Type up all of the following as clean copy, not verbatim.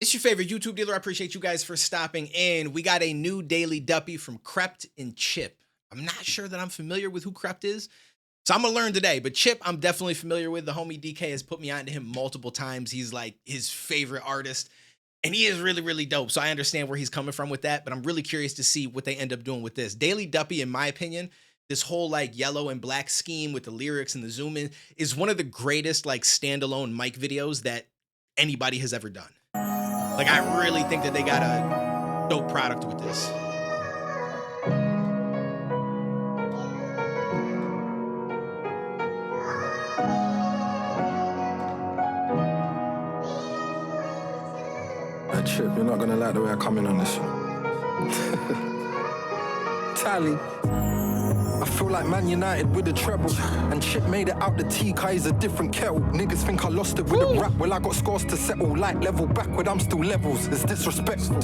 It's your favorite YouTube dealer. I appreciate you guys for stopping in. We got a new daily Duppy from Krept and Chip. I'm not sure that I'm familiar with who Krept is, so I'm gonna learn today. But Chip, I'm definitely familiar with. The homie DK has put me onto him multiple times. He's like his favorite artist, and he is really, really dope. So I understand where he's coming from with that, but I'm really curious to see what they end up doing with this. Daily Duppy, in my opinion, this whole like yellow and black scheme with the lyrics and the zoom in is one of the greatest like standalone mic videos that anybody has ever done. Like, I really think that they got a dope product with this. Chip, you're not gonna like the way I come in on this one. Tally. I feel like Man United with the treble. And Chip made it out the tea, cause he's a different kettle. Niggas think I lost it with the rap. Well, I got scores to settle. Like level backward, I'm still levels. It's disrespectful.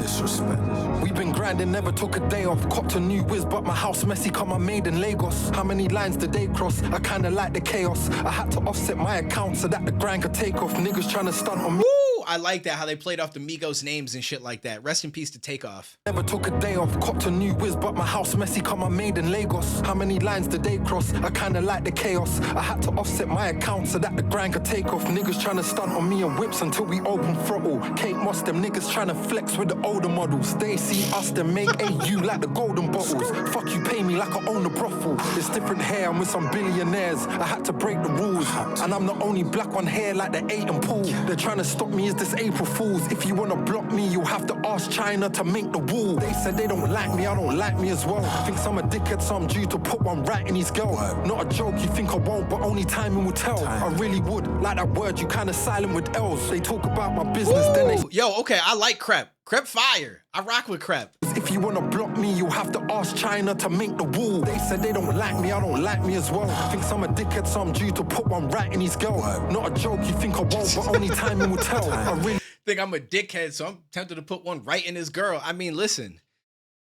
We've been grinding, never took a day off. Copped a new whiz, but my house messy, come I made in Lagos. How many lines did they cross? I kinda like the chaos. I had to offset my account so that the grind could take off. Niggas trying to stunt on me. I like that, how they played off the Migos names and shit like that. Rest in peace to Takeoff. Never took a day off, copped a new whiz, but my house messy, come I made in Lagos. How many lines did they cross? I kinda like the chaos. I had to offset my account so that the grind could take off. Niggas trying to stunt on me and whips until we open throttle. Kate Moss, them niggas trying to flex with the older models. They see us, then make AU like the golden bottles. Fuck you, pay me like I own the brothel. It's different hair, I'm with some billionaires. I had to break the rules, and I'm the only black one here like the 8 and Pool. They're trying to stop me, is this April Fools? If you wanna block me, you'll have to ask China to make the wall. They said they don't like me, I don't like me as well. Thinks I'm a dickhead, so I'm due to put one right in his girl. Not a joke, you think I won't, but only timing will tell. I really would, like that word, you kinda silent with L's. They talk about my business, then they... Yo, okay, I like Krept. Krept fire. I rock with Krept. If you wanna block me, you'll have to ask China to make the wall. They said they don't like me, I don't like me as well. Thinks I'm a dickhead, so I'm due to put one right in his girl. Not a joke, you think I won't, but only timing will tell. I really think I'm a dickhead, so I'm tempted to put one right in his girl. I mean, listen.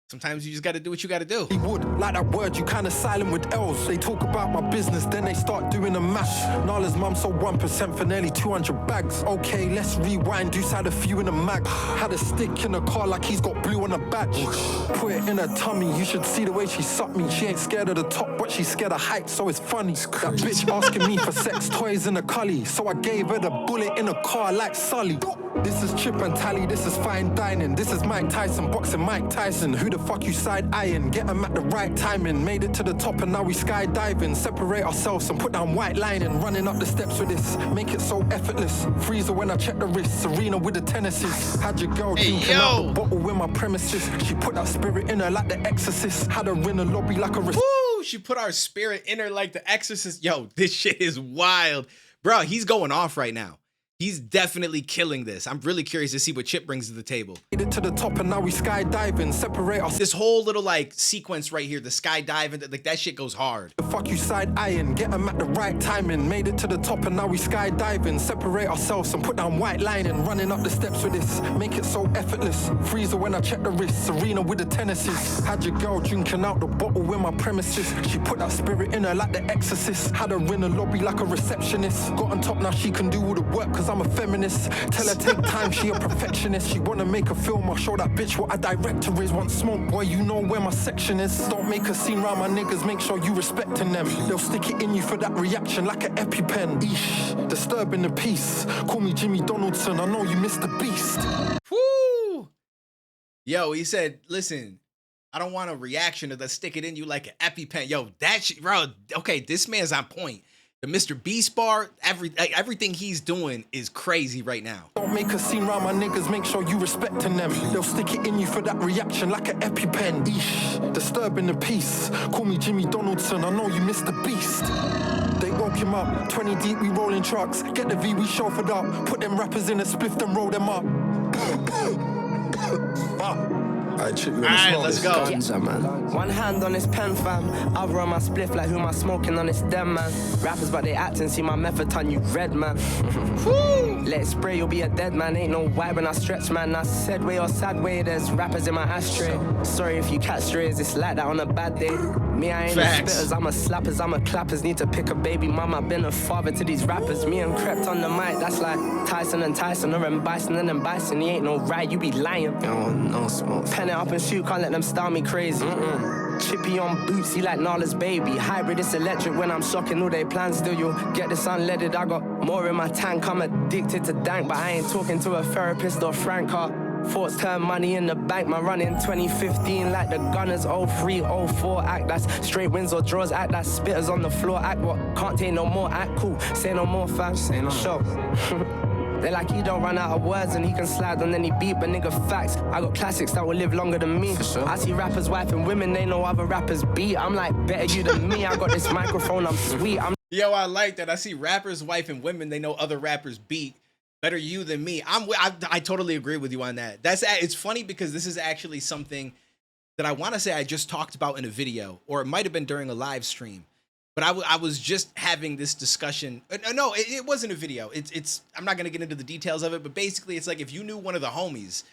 Sometimes you just gotta do what you gotta do. He would, like that word, you kinda silent with L's. They talk about my business, then they start doing the mash. Nala's mum sold 1% for nearly 200 bags. Okay, let's rewind, Deuce had a few in the mag. Had a stick in the car like he's got blue on a badge. Put it in her tummy, you should see the way she sucked me. She ain't scared of the top, but she's scared of heights, so it's funny. That bitch asking me for sex toys in a cully, so I gave her the bullet in a car like Sully. This is Chip and Tally, this is fine dining. This is Mike Tyson, boxing Mike Tyson. Who the fuck you side-eyeing? Get him at the right timing. Made it to the top and now we skydiving. Separate ourselves and put down white lining. Running up the steps with this, make it so effortless. Freezer when I check the wrist, Serena with the tennises. Had your girl drinking out the bottle with my premises. She put that spirit in her like the Exorcist. Had her in the lobby like a... Woo! She put our spirit in her like the Exorcist. Yo, this shit is wild. Bro, he's going off right now. He's definitely killing this. I'm really curious to see what Chip brings to the table. Made it to the top and now we skydiving. Separate us. This whole little like sequence right here, the skydiving, like that shit goes hard. The fuck you side-eyeing? Get him at the right timing. Made it to the top and now we skydiving. Separate ourselves and put down white lining. Running up the steps with this, make it so effortless. Freezer when I check the wrist, Serena with the tennises. Had your girl drinking out the bottle with my premises. She put that spirit in her like the Exorcist. Had her in the lobby like a receptionist. Got on top, now she can do all the work cause I'm a feminist. Tell her take time, she a perfectionist. She wanna make a film, I'll show that bitch what a director is. Want smoke, boy, you know where my section is. Don't make a scene round my niggas, make sure you respecting them. They'll stick it in you for that reaction like an EpiPen. Eesh, disturbing the peace. Call me Jimmy Donaldson, I know you missed the beast. Woo! Yo, he said, listen, I don't want a reaction to the stick it in you like an EpiPen. Yo, that shit, bro, okay, this man's on point. The Mr. Beast bar, everything he's doing is crazy right now. Don't make a scene round my niggas, make sure you respecting them. They'll stick it in you for that reaction like an EpiPen. Eesh, disturbing the peace. Call me Jimmy Donaldson, I know you missed the beast. They woke him up, 20 deep, we rolling trucks. Get the V, we chauffeured up. Put them rappers in a spliff, then roll them up. Alright, let's go. One hand on this pen, fam. Other on my spliff, like who am I smoking on this dem, man. Rappers, but they acting, see my method, ton you red, man. Let it spray, you'll be a dead man. Ain't no why when I stretch, man. I said way or sad way, there's rappers in my ashtray. Sorry if you catch strays, it's like that on a bad day. Me, I ain't a spitters, I'm a slappers, I'm a clappers. Need to pick a baby mama, been a father to these rappers. Me and Krept on the mic, that's like Tyson and Tyson, or M Bison and M Bison. He ain't no right, you be lying. Oh, no smoke. Pen it up and shoot, can't let them style me crazy. Chippy on boots, he like Nala's baby. Hybrid, it's electric when I'm shocking all their plans. Still, you'll get this unleaded. I got more in my tank. I'm addicted to dank, but I ain't talking to a therapist or Frank. Thoughts turn money in the bank. My run in 2015 like the Gunners. 03, 04 act. That's straight wins or draws act. That's spitters on the floor act. What? Can't take no more act. Cool. Say no more fam. Say no show. They're like he don't run out of words and he can slide on any beat, but nigga facts. I got classics that will live longer than me. Sure. I see rappers wiping women, they know other rappers beat. I'm like, better you than me. I got this microphone, I'm sweet. Yo, I like that. I see rappers wiping women, they know other rappers beat. Better you than me. I totally agree with you on that. It's funny because this is actually something that I want to say I just talked about in a video, or it might have been during a live stream. But I was just having this discussion. No, it wasn't a video. I'm not going to get into the details of it, but basically it's like if you knew one of the homies,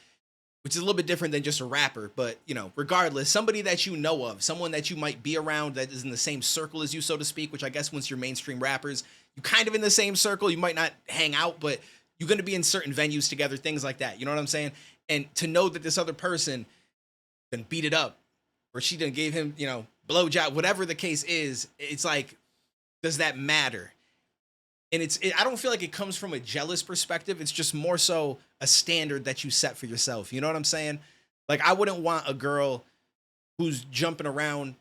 which is a little bit different than just a rapper, but you know, regardless, somebody that you know of, someone that you might be around that is in the same circle as you, so to speak, which I guess once you're mainstream rappers, you're kind of in the same circle. You might not hang out, but you're going to be in certain venues together, things like that. You know what I'm saying? And to know that this other person then beat it up, or she done gave him, you know, blowjob, whatever the case is, it's like, does that matter? And I don't feel like it comes from a jealous perspective. It's just more so a standard that you set for yourself. You know what I'm saying? Like, I wouldn't want a girl who's jumping around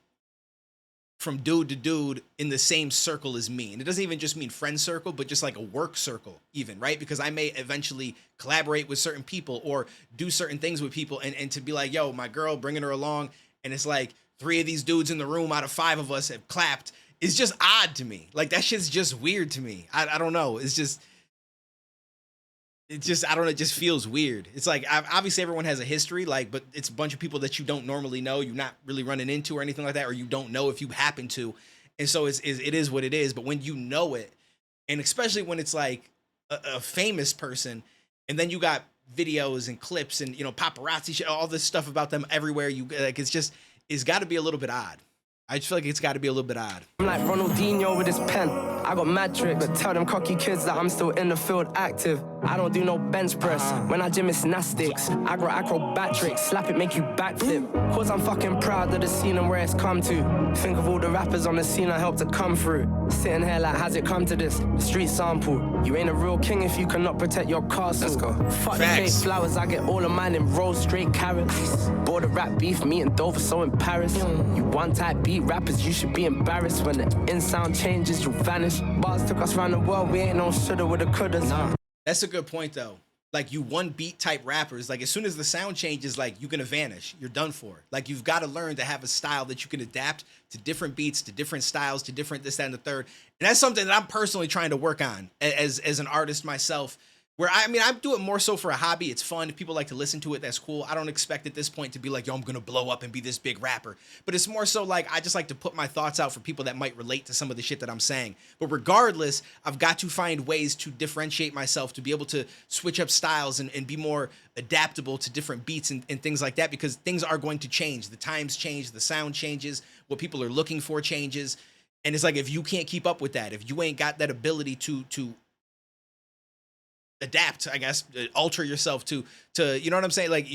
from dude to dude in the same circle as me. And it doesn't even just mean friend circle, but just like a work circle even, right? Because I may eventually collaborate with certain people or do certain things with people, and to be like, yo, my girl, bringing her along, and it's like 3 of these dudes in the room out of 5 of us have clapped. It's just odd to me. Like, that shit's just weird to me. I don't know. I don't know. It just feels weird. It's like, obviously everyone has a history, like, but it's a bunch of people that you don't normally know, you're not really running into or anything like that, or you don't know if you happen to. And so it is what it is. But when you know it, and especially when it's like a famous person, and then you got videos and clips and, you know, paparazzi shit, all this stuff about them everywhere, you like, it's got to be a little bit odd. I just feel like it's got to be a little bit odd. I'm like Ronaldinho with his pen. I got mad tricks, but tell them cocky kids that I'm still in the field active. I don't do no bench press. When I gym, it's gymnastics. I got acrobatrics. Slap it, make you backflip. Cause I'm fucking proud of the scene and where it's come to. Think of all the rappers on the scene I helped to come through. Sitting here like, how's it come to this? The street sample. You ain't a real king if you cannot protect your castle. Let's go. Fuck the fake flowers, I get all of mine in rose straight carrots. Bought a rap beef, me and Dover, so in Paris. You one type beat rappers, you should be embarrassed. When the in sound changes, you vanish. Bars took us around the world, we ain't no shoulda, woulda, couldas. Nah. That's a good point, though. Like, you one beat type rappers, like, as soon as the sound changes, like, you're gonna vanish. You're done for. Like, you've got to learn to have a style that you can adapt to different beats, to different styles, to different this, that, and the third. And that's something that I'm personally trying to work on as an artist myself. Where, I mean, I do it more so for a hobby. It's fun. If people like to listen to it, that's cool. I don't expect at this point to be like, yo, I'm going to blow up and be this big rapper. But it's more so like, I just like to put my thoughts out for people that might relate to some of the shit that I'm saying. But regardless, I've got to find ways to differentiate myself, to be able to switch up styles and be more adaptable to different beats and things like that, because things are going to change. The times change, the sound changes, what people are looking for changes. And it's like, if you can't keep up with that, if you ain't got that ability to adapt, I guess, alter yourself to you know what I'm saying? Like,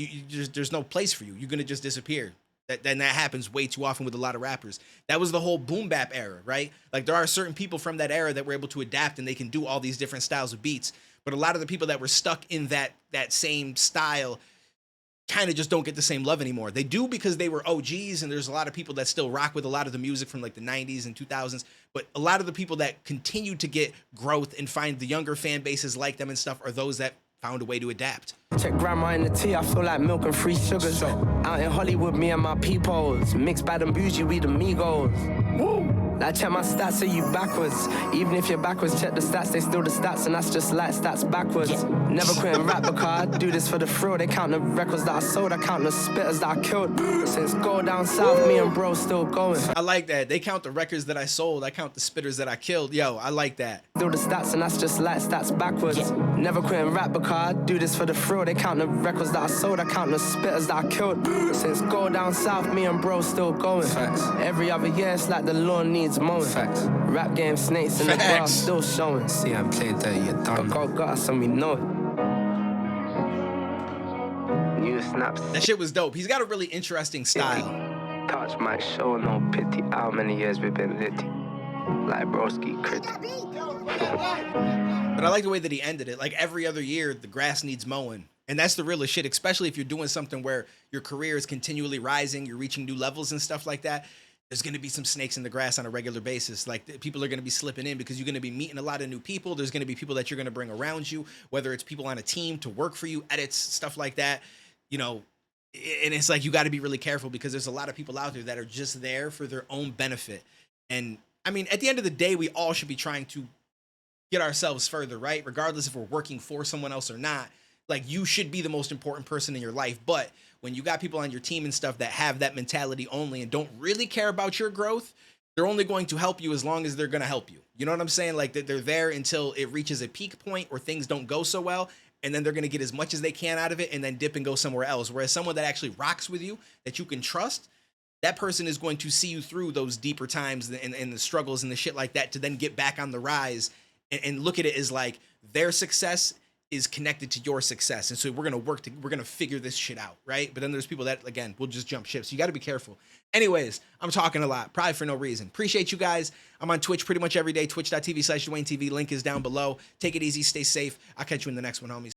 there's no place for you. You're gonna just disappear. That happens way too often with a lot of rappers. That was the whole boom bap era, right? Like, there are certain people from that era that were able to adapt and they can do all these different styles of beats. But a lot of the people that were stuck in that same style kind of just don't get the same love anymore. They do because they were OGs, and there's a lot of people that still rock with a lot of the music from like the 90s and 2000s. But a lot of the people that continue to get growth and find the younger fan bases like them and stuff are those that found a way to adapt. Check grandma in the tea, I feel like milk and free sugar. So out in Hollywood, me and my peoples, mixed bad and bougie, we the Migos. Woo! Like, check my stats, are you backwards? Even if you're backwards, check the stats, they still the stats, and that's just like stats backwards. Never quitting rap because I do this for the thrill. They count the records that I sold, I count the spitters that I killed. Since go down south, me and bro still going. I like that. They count the records that I sold, I count the spitters that I killed. Yo, I like that. Do the stats and that's just like stats backwards. Never quitting rap because I do this for the thrill. They count the records that I sold, I count the spitters that I killed. Since go down south, me and bro still going. Facts. Every other year it's like the lawn needs mowing. Facts. Rap game snakes in the grass still showing. See, I played that, you done. Got us and we know it. New snaps. That shit was dope. He's got a really interesting style. Touch my show, no pity. How many years we been litty? Like broski, critic. But I like the way that he ended it. Like every other year, the grass needs mowing. And that's the realest shit, especially if you're doing something where your career is continually rising, you're reaching new levels and stuff like that. There's going to be some snakes in the grass on a regular basis. Like people are going to be slipping in because you're going to be meeting a lot of new people. There's going to be people that you're going to bring around you, whether it's people on a team to work for you, edits, stuff like that. You know, and it's like you got to be really careful because there's a lot of people out there that are just there for their own benefit. And I mean, at the end of the day, we all should be trying to get ourselves further, right? Regardless if we're working for someone else or not. Like you should be the most important person in your life. But when you got people on your team and stuff that have that mentality only and don't really care about your growth, they're only going to help you as long as they're going to help you. You know what I'm saying? Like they're there until it reaches a peak point or things don't go so well. And then they're going to get as much as they can out of it and then dip and go somewhere else. Whereas someone that actually rocks with you, that you can trust, that person is going to see you through those deeper times and the struggles and the shit like that to then get back on the rise and look at it as like their success is connected to your success. And so we're going to we're going to figure this shit out. Right. But then there's people that, again, will just jump ship. So you got to be careful. Anyways, I'm talking a lot, probably for no reason. Appreciate you guys. I'm on Twitch pretty much every day. Twitch.tv/DuaneTV. Link is down below. Take it easy. Stay safe. I'll catch you in the next one, homies.